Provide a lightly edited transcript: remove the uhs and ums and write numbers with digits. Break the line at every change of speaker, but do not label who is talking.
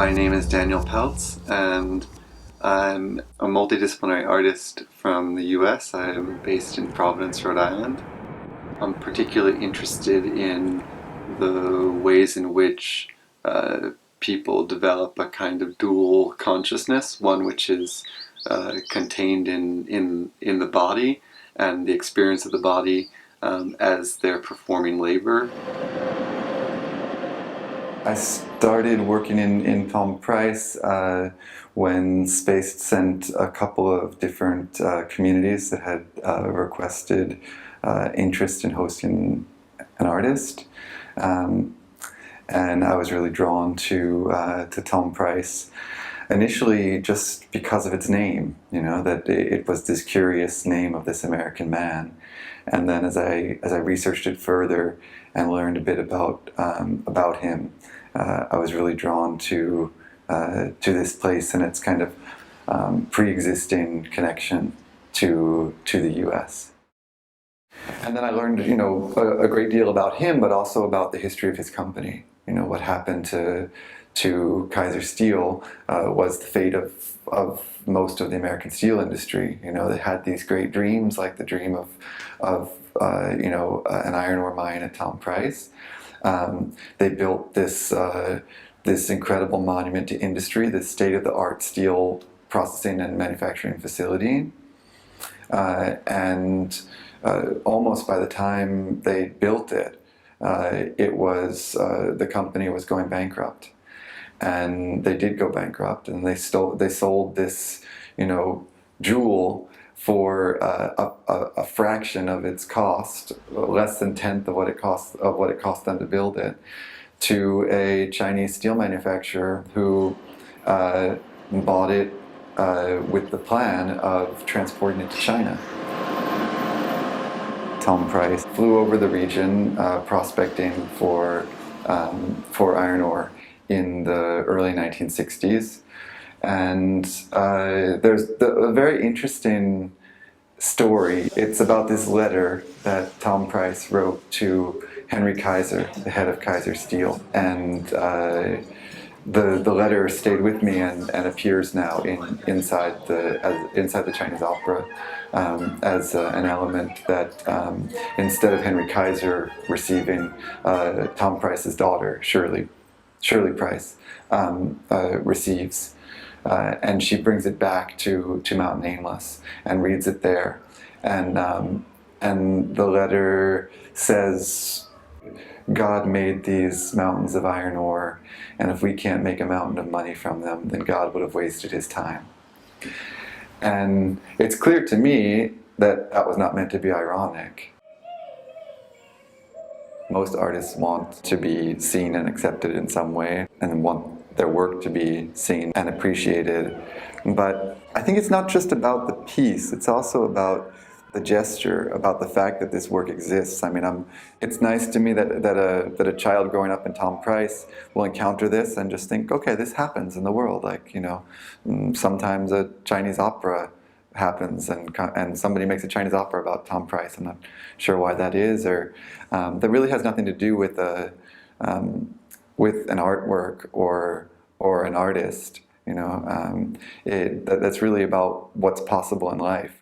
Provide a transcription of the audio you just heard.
My name is Daniel Peltz, and I'm a multidisciplinary artist from the US. I'm based in Providence, Rhode Island. I'm particularly interested in the ways in which people develop a kind of dual consciousness, one which is contained in the body and the experience of the body as they're performing labor.
I started working in Tom Price when Space sent a couple of different communities that had requested interest in hosting an artist. And I was really drawn to Tom Price initially just because of its name, you know, that it was this curious name of this American man. And then as I researched it further and learned a bit about him, I was really drawn to this place and its kind of pre-existing connection to the U.S. And then I learned, you know, a great deal about him, but also about the history of his company. You know, what happened to Kaiser Steel was the fate of most of the American steel industry. You know, they had these great dreams, like the dream of an iron ore mine at Tom Price. They built this incredible monument to industry, this state-of-the-art steel processing and manufacturing facility, and almost by the time they built it, the company was going bankrupt, and they did go bankrupt, and they sold this, you know, jewel for a fraction of its cost, less than tenth of what it cost them to build it, to a Chinese steel manufacturer who bought it with the plan of transporting it to China. Tom Price flew over the region prospecting for iron ore in the early 1960s. And there's a very interesting story. It's about this letter that Tom Price wrote to Henry Kaiser, the head of Kaiser Steel. And the letter stayed with me and appears now inside the Chinese opera as an element that instead of Henry Kaiser receiving, Tom Price's daughter, Shirley Price, receives. And she brings it back to Mount Nameless and reads it there. And the letter says, God made these mountains of iron ore, and if we can't make a mountain of money from them, then God would have wasted his time. And it's clear to me that that was not meant to be ironic. Most artists want to be seen and accepted in some way, and want their work to be seen and appreciated. But I think it's not just about the piece, it's also about the gesture, about the fact that this work exists. I mean, it's nice to me that a child growing up in Tom Price will encounter this and just think, okay, this happens in the world. Like, you know, sometimes a Chinese opera happens and somebody makes a Chinese opera about Tom Price. I'm not sure why that is, or that really has nothing to do with an artwork or an artist. You know, that's really about what's possible in life.